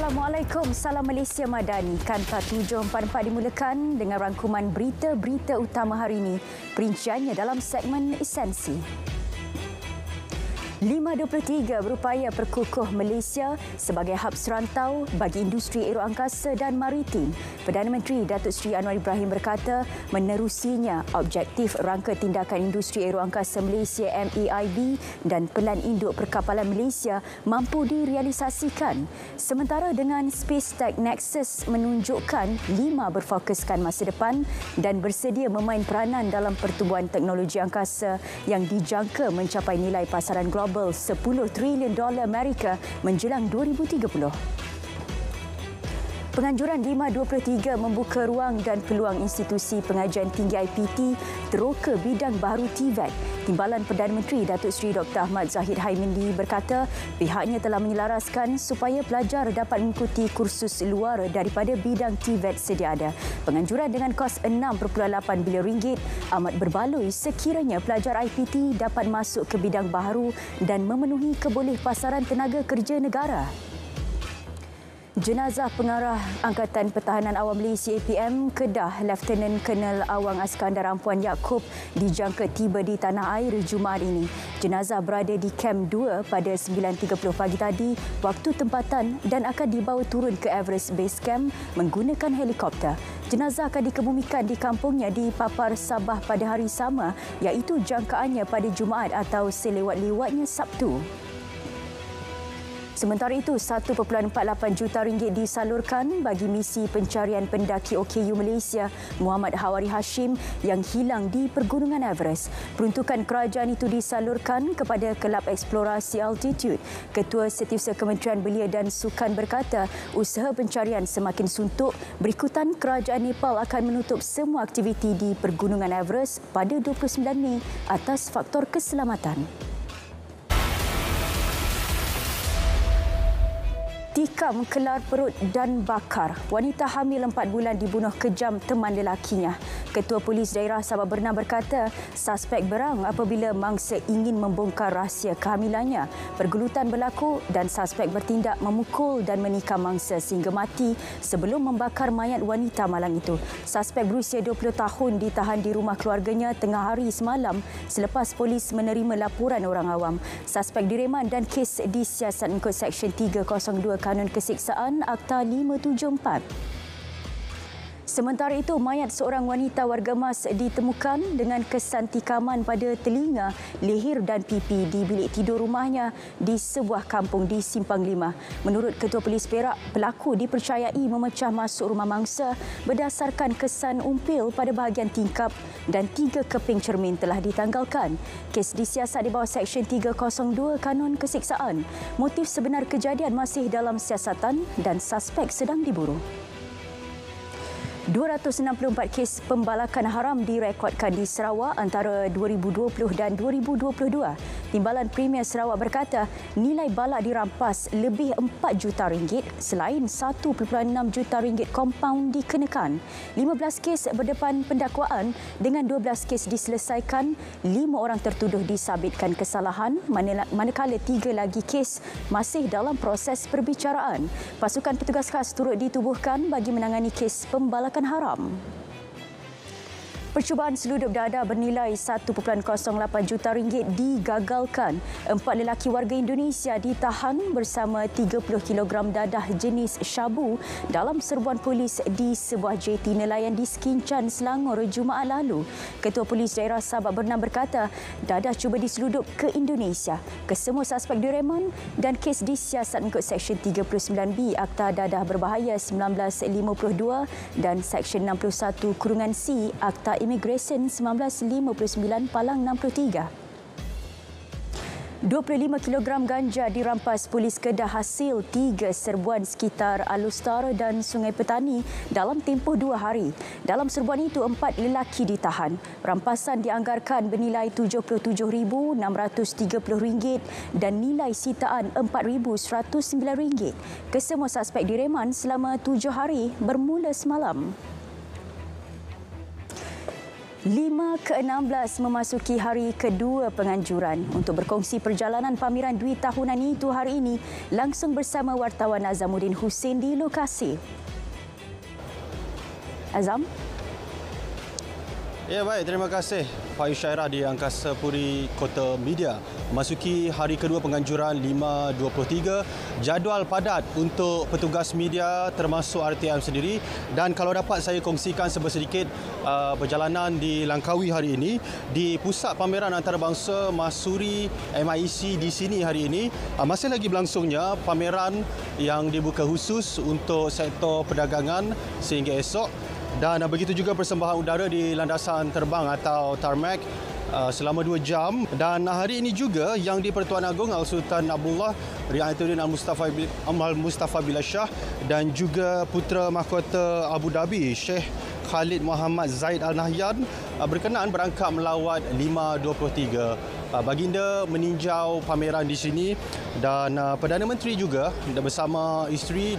Assalamualaikum, salam Malaysia Madani. Kanta 744 dimulakan dengan rangkuman berita-berita utama hari ini. Perinciannya dalam segmen Esensi. 523 berupaya perkukuh Malaysia sebagai hub serantau bagi industri aeroangkasa dan maritim. Perdana Menteri Datuk Seri Anwar Ibrahim berkata menerusinya objektif rangka tindakan industri aeroangkasa Malaysia MEIB dan Pelan Induk Perkapalan Malaysia mampu direalisasikan. Sementara dengan Space Tech Nexus menunjukkan 5 berfokuskan masa depan dan bersedia memain peranan dalam pertumbuhan teknologi angkasa yang dijangka mencapai nilai pasaran global $10 trilion Amerika menjelang 2030. Penganjuran 523 membuka ruang dan peluang institusi pengajian tinggi IPT teroka bidang baru TVET. Timbalan Perdana Menteri Datuk Seri Dr. Ahmad Zahid Haimindi berkata pihaknya telah menyelaraskan supaya pelajar dapat mengikuti kursus luar daripada bidang TVET sedia ada. Penganjuran dengan kos RM6.8 bilion amat berbaloi sekiranya pelajar IPT dapat masuk ke bidang baru dan memenuhi kebolehpasaran tenaga kerja negara. Jenazah Pengarah Angkatan Pertahanan Awam Malaysia APM Kedah Lieutenant Colonel Awang Askandar Ampuan Yaakob dijangka tiba di tanah air Jumaat ini. Jenazah berada di Kem 2 pada 9.30 pagi tadi waktu tempatan dan akan dibawa turun ke Everest Base Camp menggunakan helikopter. Jenazah akan dikebumikan di kampungnya di Papar Sabah pada hari sama iaitu jangkaannya pada Jumaat atau selewat-lewatnya Sabtu. Sementara itu, RM1.48 juta disalurkan bagi misi pencarian pendaki OKU Malaysia Muhammad Hawari Hashim yang hilang di Pergunungan Everest. Peruntukan kerajaan itu disalurkan kepada Kelab Eksplorasi Altitude. Ketua Setiausaha Kementerian Belia dan Sukan berkata usaha pencarian semakin suntuk berikutan kerajaan Nepal akan menutup semua aktiviti di Pergunungan Everest pada 29 Mei atas faktor keselamatan. Tikam kelar perut dan bakar. Wanita hamil 4 bulan dibunuh kejam teman lelakinya. Ketua Polis Daerah Sabah Bernam berkata suspek berang apabila mangsa ingin membongkar rahsia kehamilannya. Pergelutan berlaku dan suspek bertindak memukul dan menikam mangsa sehingga mati sebelum membakar mayat wanita malang itu. Suspek berusia 20 tahun ditahan di rumah keluarganya tengah hari semalam selepas polis menerima laporan orang awam. Suspek direman dan kes disiasat mengikut Seksyen 302 Kanun Kesiksaan Akta 574. Sementara itu, mayat seorang wanita warga Mas ditemukan dengan kesan tikaman pada telinga, leher dan pipi di bilik tidur rumahnya di sebuah kampung di Simpang 5. Menurut Ketua Polis Perak, pelaku dipercayai memecah masuk rumah mangsa berdasarkan kesan umpil pada bahagian tingkap dan 3 keping cermin telah ditanggalkan. Kes disiasat di bawah Seksyen 302 Kanun Kesiksaan. Motif sebenar kejadian masih dalam siasatan dan suspek sedang diburu. 264 kes pembalakan haram direkodkan di Sarawak antara 2020 dan 2022. Timbalan Premier Sarawak berkata nilai balak dirampas lebih RM4 juta selain RM1.6 juta kompaun dikenakan. 15 kes berdepan pendakwaan dengan 12 kes diselesaikan, 5 orang tertuduh disabitkan kesalahan manakala 3 lagi kes masih dalam proses perbicaraan. Pasukan petugas khas turut ditubuhkan bagi menangani kes pembalakan haram. Percubaan seludup dada bernilai RM1.08 juta digagalkan. 4 lelaki warga Indonesia ditahan bersama 30 kilogram dadah jenis syabu dalam serbuan polis di sebuah jeti nelayan di Sekincan, Selangor Jumaat lalu. Ketua Polis Daerah Sabah Bernam berkata dadah cuba diseludup ke Indonesia. Kesemua suspek direman dan kes disiasat mengikut Seksyen 39B Akta Dadah Berbahaya 1952 dan Seksyen 61(C) Akta Immigration 1959 Palang 63. 25 kilogram ganja dirampas polis Kedah hasil 3 serbuan sekitar Alustar dan Sungai Petani dalam tempoh 2 hari. Dalam serbuan itu, 4 lelaki ditahan. Rampasan dianggarkan bernilai RM77,630 dan nilai sitaan RM4,109. Kesemua suspek direman selama 7 hari bermula semalam. 5 ke-16 memasuki hari kedua penganjuran. Untuk berkongsi perjalanan pameran duit tahunan itu hari ini, langsung bersama wartawan Azamuddin Hussein di lokasi. Azam? Ya, baik. Terima kasih Faiz Syairah di Angkasa Puri Kota Media. Memasuki hari kedua penganjuran 5.23, jadual padat untuk petugas media termasuk RTM sendiri. Dan kalau dapat saya kongsikan sedikit perjalanan di Langkawi hari ini, di Pusat Pameran Antarabangsa Mahsuri MIEC di sini hari ini, masih lagi berlangsungnya pameran yang dibuka khusus untuk sektor perdagangan sehingga esok. Dan begitu juga persembahan udara di landasan terbang atau tarmac selama 2 jam. Dan hari ini juga yang di Pertuan Agong Al-Sultan Abdullah Riayatuddin Al-Mustafa Billah Shah dan juga Putera Mahkota Abu Dhabi Sheikh Khalid Muhammad Zaid Al Nahyan berkenaan berangkat melawat 5.23. Baginda meninjau pameran di sini dan Perdana Menteri juga bersama isteri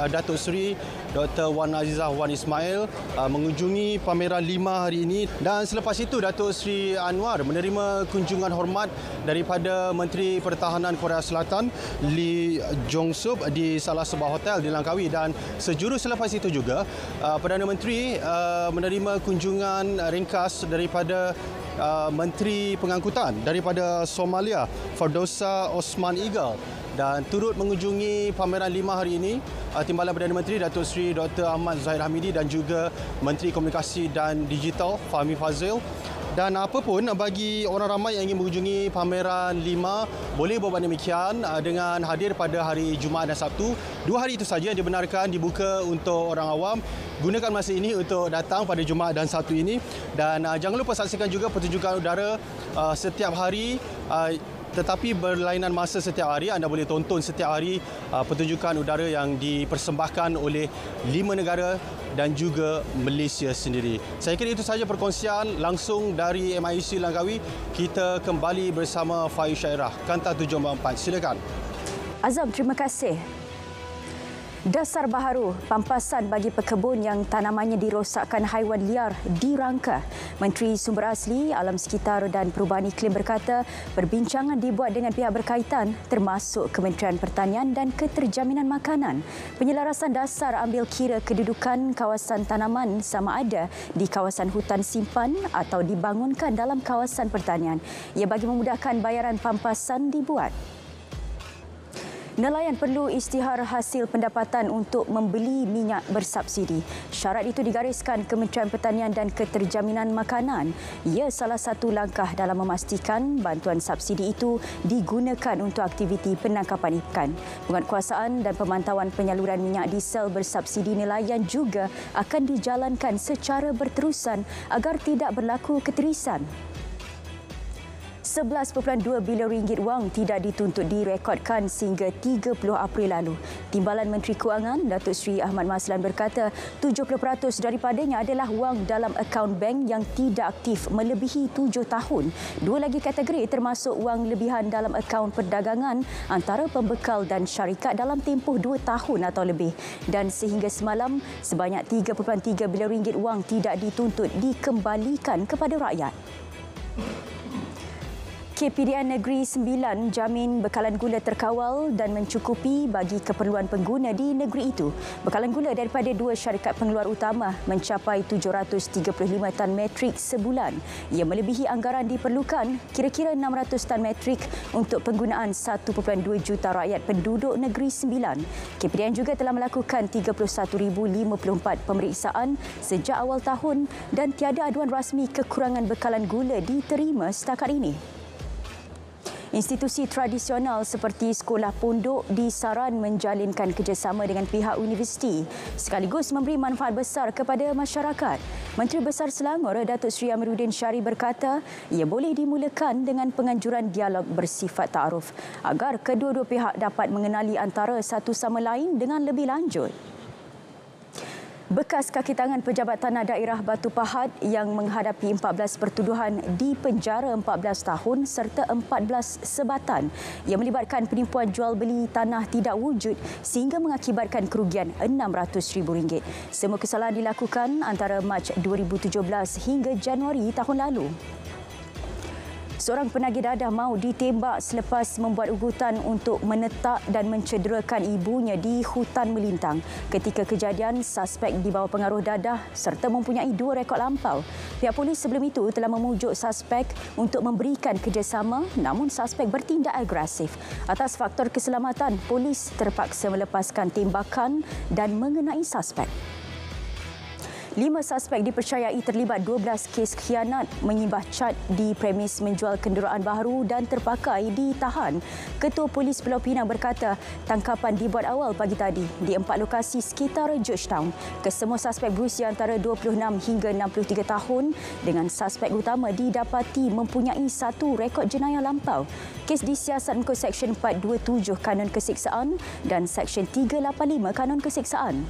Datuk Seri Dr. Wan Azizah Wan Ismail mengunjungi pameran 5 hari ini. Dan selepas itu Datuk Seri Anwar menerima kunjungan hormat daripada Menteri Pertahanan Korea Selatan Lee Jong-sup di salah sebuah hotel di Langkawi. Dan sejurus selepas itu juga Perdana Menteri menerima kunjungan ringkas daripada Menteri Pengangkutan daripada Somalia Fardowsa Osman Igal, dan turut mengunjungi pameran 5 hari ini Timbalan Perdana Menteri Datuk Seri Dr. Ahmad Zahid Hamidi dan juga Menteri Komunikasi dan Digital Fahmi Fazil. Dan apapun bagi orang ramai yang ingin mengunjungi pameran 5 boleh buat demikian dengan hadir pada hari Jumaat dan Sabtu. 2 hari itu saja yang dibenarkan dibuka untuk orang awam. Gunakan masa ini untuk datang pada Jumaat dan Sabtu ini. Dan jangan lupa saksikan juga pertunjukan udara setiap hari. Tetapi berlainan masa setiap hari, anda boleh tonton setiap hari pertunjukan udara yang dipersembahkan oleh 5 negara dan juga Malaysia sendiri. Saya kira itu sahaja perkongsian langsung dari MIEC Langkawi. Kita kembali bersama Faiz Syairah, Kanta 744. Silakan. Azam, terima kasih. Dasar baharu pampasan bagi pekebun yang tanamannya dirosakkan haiwan liar dirangka. Menteri Sumber Asli, Alam Sekitar dan Perubahan Iklim berkata perbincangan dibuat dengan pihak berkaitan termasuk Kementerian Pertanian dan Keterjaminan Makanan. Penyelarasan dasar ambil kira kedudukan kawasan tanaman sama ada di kawasan hutan simpan atau dibangunkan dalam kawasan pertanian. Ia bagi memudahkan bayaran pampasan dibuat. Nelayan perlu isytihar hasil pendapatan untuk membeli minyak bersubsidi. Syarat itu digariskan Kementerian Pertanian dan Keterjaminan Makanan. Ia salah satu langkah dalam memastikan bantuan subsidi itu digunakan untuk aktiviti penangkapan ikan. Penguatkuasaan dan pemantauan penyaluran minyak diesel bersubsidi nelayan juga akan dijalankan secara berterusan agar tidak berlaku ketirisan. 11.2 bilion ringgit wang tidak dituntut direkodkan sehingga 30 April lalu. Timbalan Menteri Kewangan Datuk Seri Ahmad Maslan berkata 70% daripadanya adalah wang dalam akaun bank yang tidak aktif melebihi 7 tahun. 2 lagi kategori termasuk wang lebihan dalam akaun perdagangan antara pembekal dan syarikat dalam tempoh 2 tahun atau lebih. Dan sehingga semalam sebanyak 3.3 bilion ringgit wang tidak dituntut dikembalikan kepada rakyat. KPDN Negeri Sembilan jamin bekalan gula terkawal dan mencukupi bagi keperluan pengguna di negeri itu. Bekalan gula daripada 2 syarikat pengeluar utama mencapai 735 tan metrik sebulan. Ia melebihi anggaran diperlukan kira-kira 600 tan metrik untuk penggunaan 1.2 juta rakyat penduduk Negeri Sembilan. KPDN juga telah melakukan 31,054 pemeriksaan sejak awal tahun dan tiada aduan rasmi kekurangan bekalan gula diterima setakat ini. Institusi tradisional seperti sekolah pondok disaran menjalinkan kerjasama dengan pihak universiti sekaligus memberi manfaat besar kepada masyarakat. Menteri Besar Selangor Datuk Seri Amiruddin Syari berkata ia boleh dimulakan dengan penganjuran dialog bersifat ta'aruf agar kedua-dua pihak dapat mengenali antara satu sama lain dengan lebih lanjut. Bekas kaki tangan pejabat tanah daerah Batu Pahat yang menghadapi 14 pertuduhan di penjara 14 tahun serta 14 sebatan yang melibatkan penipuan jual beli tanah tidak wujud sehingga mengakibatkan kerugian RM600,000. Semua kesalahan dilakukan antara Mac 2017 hingga Januari tahun lalu. Seorang penagih dadah maut ditembak selepas membuat ugutan untuk menetak dan mencederakan ibunya di hutan melintang. Ketika kejadian, suspek di bawah pengaruh dadah serta mempunyai 2 rekod lampau. Pihak polis sebelum itu telah memujuk suspek untuk memberikan kerjasama, namun suspek bertindak agresif. Atas faktor keselamatan, polis terpaksa melepaskan tembakan dan mengenai suspek. 5 suspek dipercayai terlibat 12 kes khianat menyimbah cat di premis menjual kenderaan baru dan terpakai ditahan. Ketua Polis Pulau Pinang berkata tangkapan dibuat awal pagi tadi di 4 lokasi sekitar Georgetown. Kesemua suspek berusia antara 26 hingga 63 tahun dengan suspek utama didapati mempunyai 1 rekod jenayah lampau. Kes disiasat mengikut Seksyen 427 Kanun Keseksaan dan Seksyen 385 Kanun Keseksaan.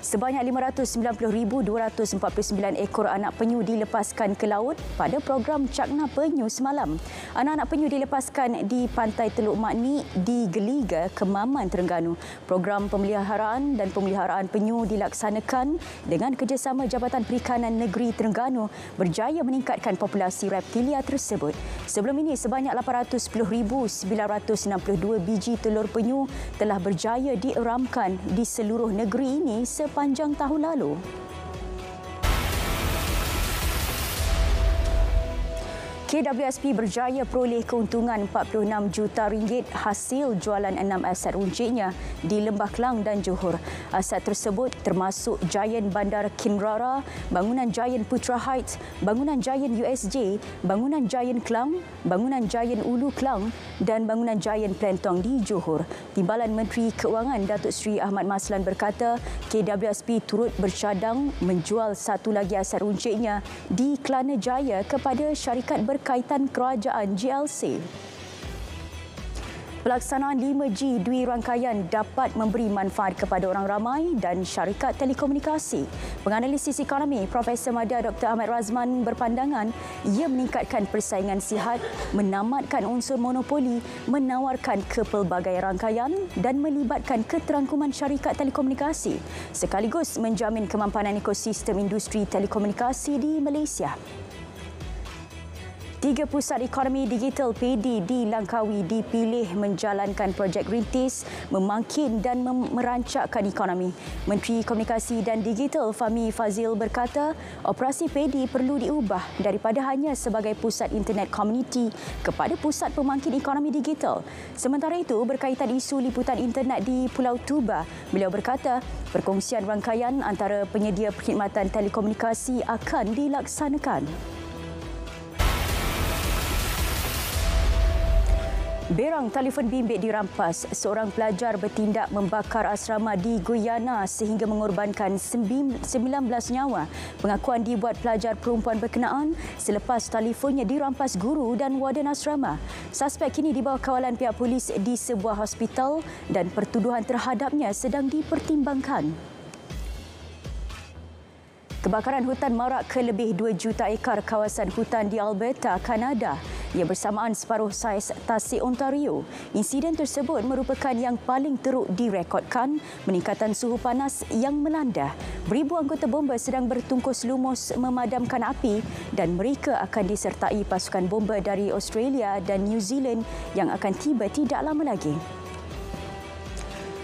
Sebanyak 590,249 ekor anak penyu dilepaskan ke laut pada program Cakna Penyu semalam. Anak-anak penyu dilepaskan di Pantai Teluk Makni di Geliga, Kemaman, Terengganu. Program pemeliharaan dan pemeliharaan penyu dilaksanakan dengan kerjasama Jabatan Perikanan Negeri Terengganu berjaya meningkatkan populasi reptilia tersebut. Sebelum ini, sebanyak 810,962 biji telur penyu telah berjaya dieramkan di seluruh negeri ini sepanjang tahun lalu. KWSP berjaya peroleh keuntungan RM46 juta hasil jualan 6 aset runcitnya di Lembah Kelang dan Johor. Aset tersebut termasuk Giant Bandar Kinrara, bangunan Giant Putra Heights, bangunan Giant USJ, bangunan Giant Kelang, bangunan Giant Ulu Kelang dan bangunan Giant Plentong di Johor. Timbalan Menteri Keuangan Datuk Seri Ahmad Maslan berkata KWSP turut bercadang menjual satu lagi aset runcitnya di Kelana Jaya kepada syarikat berkaitan kerajaan GLC. Pelaksanaan 5G Dwi Rangkaian dapat memberi manfaat kepada orang ramai dan syarikat telekomunikasi. Penganalisis ekonomi Profesor Madya Dr. Ahmad Razman berpandangan ia meningkatkan persaingan sihat, menamatkan unsur monopoli, menawarkan kepelbagai rangkaian dan melibatkan keterangkuman syarikat telekomunikasi sekaligus menjamin kemampanan ekosistem industri telekomunikasi di Malaysia. 3 pusat ekonomi digital PD di Langkawi dipilih menjalankan projek rintis, memangkin dan merancakkan ekonomi. Menteri Komunikasi dan Digital Fahmi Fazil berkata, operasi PD perlu diubah daripada hanya sebagai pusat internet komuniti kepada pusat pemangkin ekonomi digital. Sementara itu, berkaitan isu liputan internet di Pulau Tuba, beliau berkata, perkongsian rangkaian antara penyedia perkhidmatan telekomunikasi akan dilaksanakan. Berang telefon bimbit dirampas. Seorang pelajar bertindak membakar asrama di Guyana sehingga mengorbankan 19 nyawa. Pengakuan dibuat pelajar perempuan berkenaan selepas telefonnya dirampas guru dan warden asrama. Suspek kini di bawah kawalan pihak polis di sebuah hospital dan pertuduhan terhadapnya sedang dipertimbangkan. Kebakaran hutan marak ke lebih 2 juta ekar kawasan hutan di Alberta, Kanada. Ia bersamaan separuh saiz tasik Ontario. Insiden tersebut merupakan yang paling teruk direkodkan, meningkatan suhu panas yang melanda. Beribu anggota bomba sedang bertungkus lumus memadamkan api dan mereka akan disertai pasukan bomba dari Australia dan New Zealand yang akan tiba tidak lama lagi.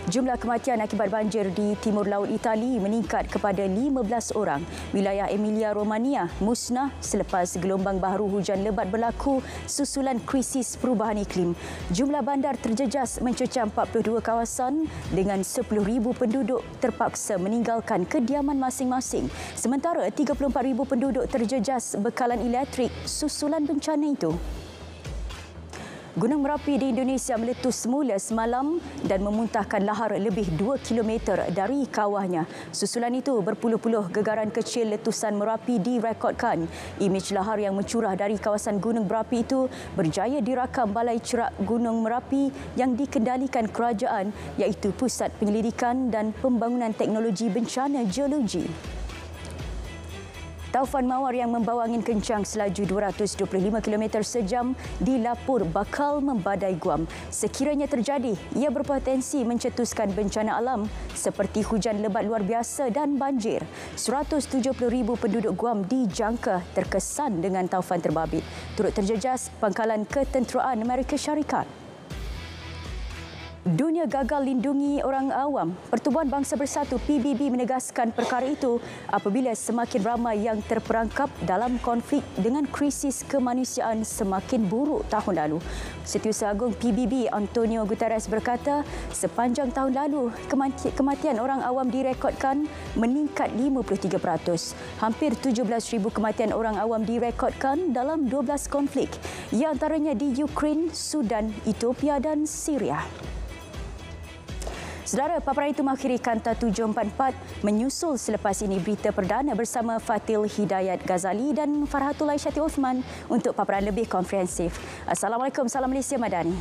Jumlah kematian akibat banjir di timur laut Itali meningkat kepada 15 orang. Wilayah Emilia-Romania musnah selepas gelombang baharu hujan lebat berlaku susulan krisis perubahan iklim. Jumlah bandar terjejas mencecah 42 kawasan dengan 10,000 penduduk terpaksa meninggalkan kediaman masing-masing. Sementara 34,000 penduduk terjejas bekalan elektrik susulan bencana itu. Gunung Merapi di Indonesia meletus semula semalam dan memuntahkan lahar lebih 2 km dari kawahnya. Susulan itu, berpuluh-puluh gegaran kecil letusan Merapi direkodkan. Imej lahar yang mencurah dari kawasan Gunung Merapi itu berjaya dirakam Balai Cerak Gunung Merapi yang dikendalikan kerajaan, iaitu Pusat Penyelidikan dan Pembangunan Teknologi Bencana Geologi. Taufan mawar yang membawa angin kencang selaju 225 km sejam dilapor bakal membadai Guam. Sekiranya terjadi, ia berpotensi mencetuskan bencana alam seperti hujan lebat luar biasa dan banjir. 170,000 penduduk Guam dijangka terkesan dengan taufan terbabit. Turut terjejas Pangkalan Ketenteraan Amerika Syarikat. Dunia gagal lindungi orang awam. Pertubuhan Bangsa Bersatu PBB menegaskan perkara itu apabila semakin ramai yang terperangkap dalam konflik dengan krisis kemanusiaan semakin buruk tahun lalu. Setiausaha Agung PBB Antonio Guterres berkata, sepanjang tahun lalu kematian orang awam direkodkan meningkat 53%. Hampir 17,000 kematian orang awam direkodkan dalam 12 konflik, ia antaranya di Ukraine, Sudan, Ethiopia dan Syria. Saudara, paparan itu mengakhiri Kanta 744. Menyusul selepas ini berita perdana bersama Fatil Hidayat Ghazali dan Farhatullah Syati Osman untuk paparan lebih komprehensif. Assalamualaikum, salam Malaysia Madani.